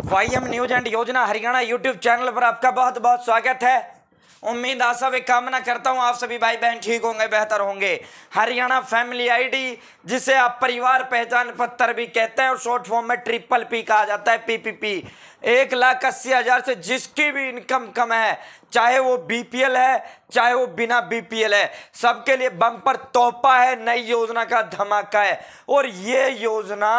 वाईएम news and योजना Haryana YouTube channel पर आपका बहुत बहुत स्वागत है। उम्मीद आशा व कामना करता हूं आप सभी भाई बहन ठीक होंगे, बेहतर होंगे। हरियाणा फैमिली आईडी, जिसे आप परिवार पहचान पत्र भी कहते हैं और शॉर्ट फॉर्म में ट्रिपल पी कहा जाता है, पीपीपी। 1,80,000 से जिसकी भी इनकम कम है, चाहे वो बीपीएल है चाहे वो बिना बीपीएल है, सबके लिए बम्पर तोहफा है, नई योजना का धमाका है। और ये योजना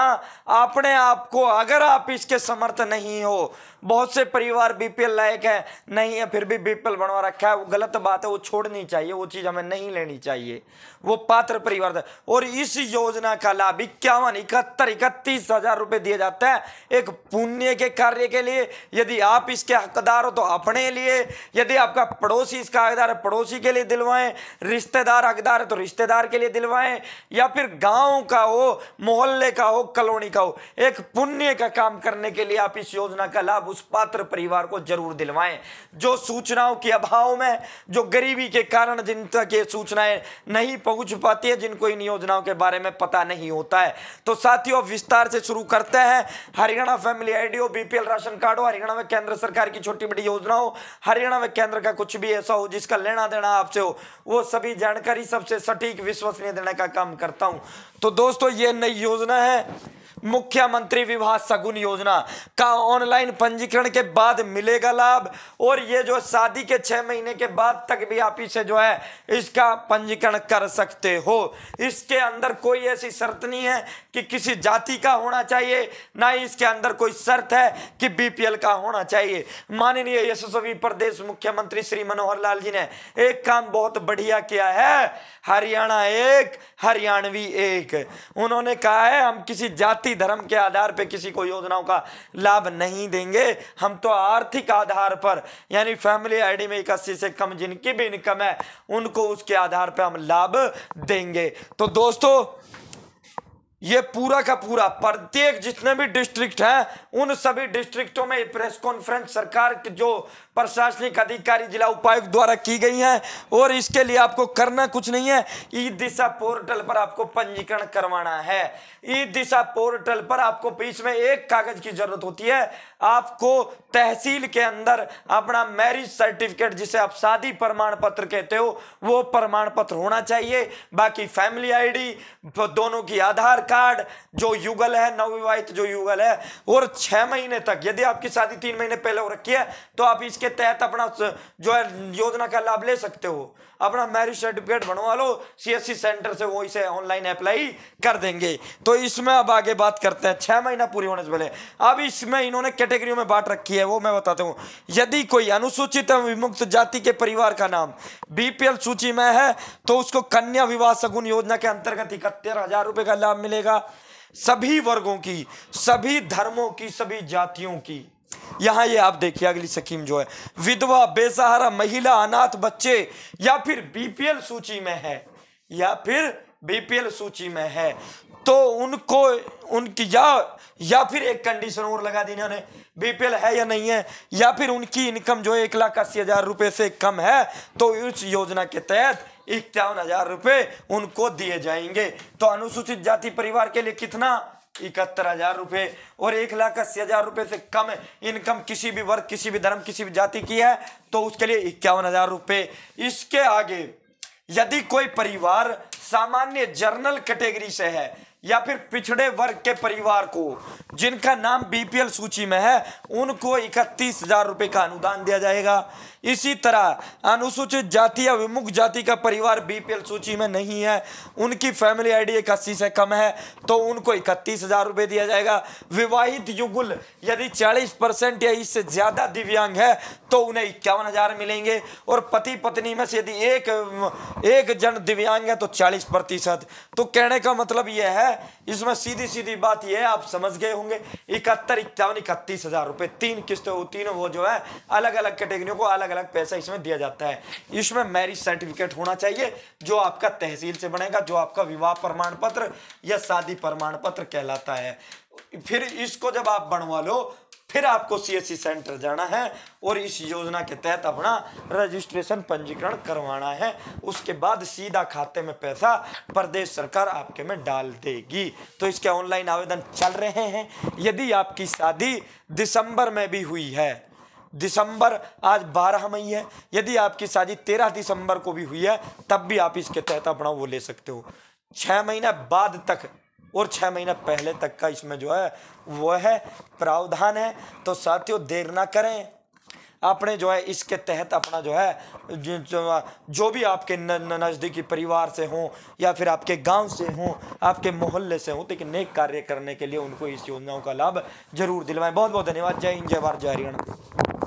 अपने आप को, अगर आप इसके समर्थ नहीं हो, बहुत से परिवार बीपीएल लायक है, नहीं है फिर भी बीपीएल बनवा रखा है, वो गलत बात है, वो छोड़नी चाहिए, वो चीज हमें नहीं लेनी चाहिए, वो पात्र परिवार था। और इस योजना का लाभ 51, 71, 31,000 रुपए दिए जाते हैं एक पुण्य के कार्य के लिए। यदि आप इसके हकदार हो तो अपने लिए, यदि आपका पड़ोसी इसका हकदार है पड़ोसी के लिए दिलवाएं, रिश्तेदार हकदार है तो रिश्तेदार के लिए दिलवाएं, या फिर गांव का हो, मोहल्ले का हो, कॉलोनी का हो, एक पुण्य का काम करने के लिए आप इस योजना का लाभ उस पात्र परिवार को जरूर दिलवाएं जो सूचनाओं के अभाव में, जो गरीबी के कारण जिन तक ये सूचनाएं नहीं पहुंच पाती है, जिनको इन योजनाओं के बारे में पता नहीं होता है। तो साथियों, विस्तार से शुरू करते हैं। हरियाणा फैमिली आईडी हो, बीपीएल राशन कार्ड हो, हरियाणा में केंद्र सरकार की छोटी बड़ी योजना हो, हरियाणा में केंद्र का कुछ भी ऐसा हो जिसका लेना देना आपसे हो, वो सभी जानकारी सबसे सटीक विश्वसनीय देने का काम करता हूं। तो दोस्तों, ये नई योजना है मुख्यमंत्री विवाह शगुन योजना का। ऑनलाइन पंजीकरण के बाद मिलेगा लाभ, और ये जो शादी के 6 महीने के बाद तक भी आप इसे जो है इसका पंजीकरण कर सकते हो। इसके अंदर कोई ऐसी शर्त नहीं है कि किसी जाति का होना चाहिए, ना ही इसके अंदर कोई शर्त है कि बीपीएल का होना चाहिए। माननीय यशस्वी प्रदेश मुख्यमंत्री श्री मनोहर लाल जी ने एक काम बहुत बढ़िया किया है, हरियाणा एक हरियाणवी एक। उन्होंने कहा है हम किसी जाति धर्म के आधार पे किसी को योजनाओं का लाभ नहीं देंगे, हम तो आर्थिक आधार पर, यानी फैमिली आईडी में 81 से कम जिनकी भी इनकम है उनको उसके आधार पे हम लाभ देंगे। तो दोस्तों, ये पूरा का पूरा प्रत्येक जितने भी डिस्ट्रिक्ट हैं उन सभी डिस्ट्रिक्टों में प्रेस कॉन्फ्रेंस सरकार के जो प्रशासनिक अधिकारी जिला उपायुक्त द्वारा की गई हैं। और इसके लिए आपको करना कुछ नहीं है, ई दिशा पोर्टल पर आपको पंजीकरण करवाना है। ई दिशा पोर्टल पर आपको इसमें एक कागज की जरूरत होती है, आपको तहसील के अंदर अपना मैरिज सर्टिफिकेट, जिसे आप शादी प्रमाण पत्र कहते हो, वो प्रमाण पत्र होना चाहिए। बाकी फैमिली आईडी, दोनों की आधार कार्ड, जो युगल है, नवविवाहित जो युगल है, और 6 महीने तक, यदि आपकी शादी 3 महीने पहले हो रखी है तो आप इसके तहत अपना जो है योजना का लाभ ले सकते हो। अपना मैरिज सर्टिफिकेट बनवा लो सीएससी सेंटर से, वो इसे ऑनलाइन अप्लाई कर देंगे। तो इसमें अब आगे बात करते हैं 6 महीना पूरी होने से पहले। अब इसमें इन्होंने कैटेगरियों में बांट रखी है, वो मैं बताता हूँ। यदि कोई अनुसूचित एवं विमुक्त जाति के परिवार का नाम बीपीएल सूची में है तो उसको कन्या विवाह शगुन योजना के अंतर्गत 71,000 रुपए का लाभ मिलेगा। सभी वर्गों की, सभी धर्मों की, सभी जातियों की। यहां ये आप देखिए अगली स्कीम जो है, विधवा, बेसहारा महिला, अनाथ बच्चे, या फिर बीपीएल सूची में है, या फिर बीपीएल सूची में है तो उनको उनकी या फिर एक कंडीशन और लगा दी इन्होंने, बीपीएल है या नहीं है, या फिर उनकी इनकम जो 1,80,000 रुपए से कम है तो इस योजना के तहत 51,000 रुपए उनको दिए जाएंगे। तो अनुसूचित जाति परिवार के लिए कितना? 71,000 रुपए। और 1,80,000 रुपए से कम इनकम किसी भी वर्ग, किसी भी धर्म, किसी भी जाति की है तो उसके लिए 51,000 रुपए। इसके आगे यदि कोई परिवार सामान्य जर्नल कैटेगरी से है या फिर पिछड़े वर्ग के परिवार को जिनका नाम बीपीएल सूची में है, उनको 31,000 रुपए का अनुदान दिया जाएगा। इसी तरह अनुसूचित जाति या विमुक्त जाति का परिवार बीपीएल सूची में नहीं है, उनकी फैमिली आईडी 81 से कम है तो उनको 31,000 रुपए दिया जाएगा। विवाहित युगल यदि 40% या इससे ज्यादा दिव्यांग है तो उन्हें 51,000 मिलेंगे। और पति पत्नी में से यदि एक जन दिव्यांग है तो 40%। तो कहने का मतलब यह है, इसमें सीधी सीधी बात यह है, आप समझ गए होंगे, 71, 51, 31,000 रुपए 3 किस्तें होती है, वो जो है अलग अलग कैटेगरियों को अलग अलग पैसा इसमें दिया जाता है। इसमें मैरिज सर्टिफिकेट होना चाहिए जो आपका तहसील से बनेगा, जो आपका विवाह प्रमाण पत्र या शादी प्रमाण पत्र कहलाता है। फिर इसको जब आप बनवा लो, फिर आपको CSC सेंटर जाना है और इस योजना के तहत अपना रजिस्ट्रेशन पंजीकरण करवाना है। उसके बाद सीधा खाते में पैसा प्रदेश सरकार आपके में डाल देगी। तो इसके ऑनलाइन आवेदन चल रहे हैं। यदि आपकी शादी दिसंबर में भी हुई है, दिसंबर आज 12 मई है, यदि आपकी शादी 13 दिसंबर को भी हुई है तब भी आप इसके तहत अपना वो ले सकते हो। 6 महीना बाद तक और 6 महीना पहले तक का इसमें जो है वो है प्रावधान है। तो साथियों देर ना करें, आपने जो है इसके तहत अपना जो है जो भी आपके नज़दीकी परिवार से हो या फिर आपके गांव से हो, आपके मोहल्ले से हो, लेकिन नेक कार्य करने के लिए उनको इस योजनाओं का लाभ जरूर दिलवाएं। बहुत बहुत धन्यवाद। जय हिंद, जय भारत, जय हरियाणा।